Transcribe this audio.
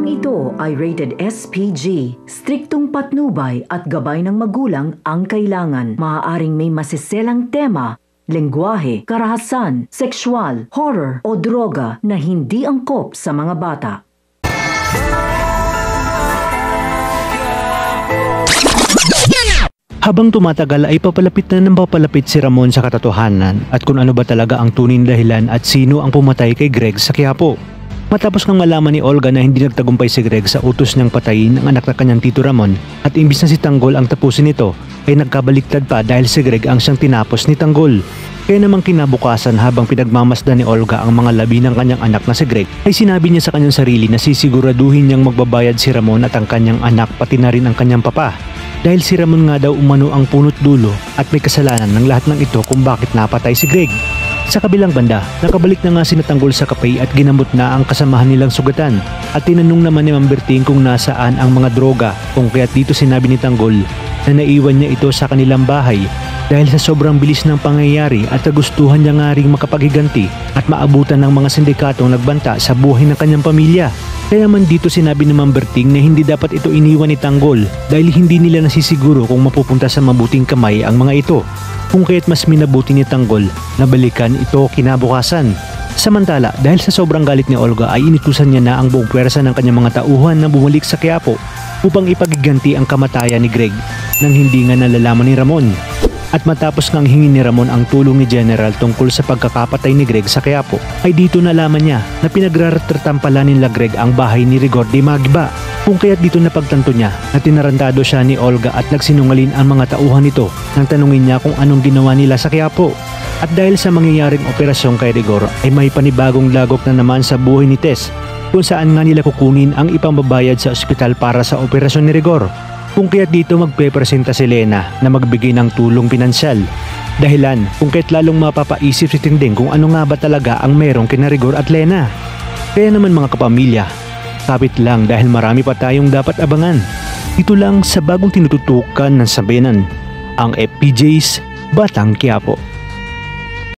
Programang ito ay rated SPG. Striktong patnubay at gabay ng magulang ang kailangan. Maaaring may masiselang tema, lengguwahe, karahasan, sexual, horror o droga na hindi angkop sa mga bata. Habang tumatagal ay papalapit na ng papalapit si Ramon sa katotohanan at kung ano ba talaga ang tunay na dahilan at sino ang pumatay kay Greg sa Quiapo. Matapos ngang malaman ni Olga na hindi nagtagumpay si Greg sa utos niyang patayin ang anak na kanyang Tito Ramon at imbis na si Tanggol ang tapusin nito ay nagkabaliktad pa dahil si Greg ang siyang tinapos ni Tanggol. Kaya namang kinabukasan habang pinagmamasdan ni Olga ang mga labi ng kanyang anak na si Greg ay sinabi niya sa kanyang sarili na sisiguraduhin niyang magbabayad si Ramon at ang kanyang anak pati na rin ang kanyang papa. Dahil si Ramon nga daw umano ang punot dulo at may kasalanan ng lahat ng ito kung bakit napatay si Greg. Sa kabilang banda, nakabalik na nga si Tanggol sa kapay at ginamot na ang kasamahan nilang sugatan at tinanong naman ni Ma'am Berting kung nasaan ang mga droga kung kaya't dito sinabi ni Tanggol na naiwan niya ito sa kanilang bahay dahil sa sobrang bilis ng pangyayari at kagustuhan niya nga ring makapaghiganti at maabutan ng mga sindikatong nagbanta sa buhay ng kanyang pamilya. Kaya man dito sinabi ni Ma'am Berting na hindi dapat ito iniwan ni Tanggol dahil hindi nila nasisiguro kung mapupunta sa mabuting kamay ang mga ito. Kung kaya't mas minabuti ni Tanggol na balikan ito kinabukasan. Samantala, dahil sa sobrang galit ni Olga ay inutusan niya na ang buong pwersa ng kanyang mga tauhan na bumalik sa Quiapo upang ipagiganti ang kamatayan ni Greg nang hindi nga nalalaman ni Ramon. At matapos ngang hingin ni Ramon ang tulong ni General tungkol sa pagkakapatay ni Greg sa Quiapo, ay dito nalaman niya na pinagraratampalan nila Greg ang bahay ni Rigor de Magiba. Kung kaya't dito napagtanto niya na tinarantado siya ni Olga at nagsinungaling ang mga tauhan nito nang tanungin niya kung anong ginawa nila sa Quiapo. At dahil sa mangyayaring operasyon kay Rigor ay may panibagong lagok na naman sa buhay ni Tess kung saan nga nila kukunin ang ipambabayad sa ospital para sa operasyon ni Rigor. Kung kaya't dito magpepresenta si Lena na magbigay ng tulong pinansyal. Dahilan kung kaya't lalong mapapaisip si Tinding kung ano nga ba talaga ang merong kina Rigor at Lena. Kaya naman mga kapamilya, kapit lang dahil marami pa tayong dapat abangan. Ito lang sa bagong tinututukan ng Sabenan, ang FPJ's Batang Quiapo.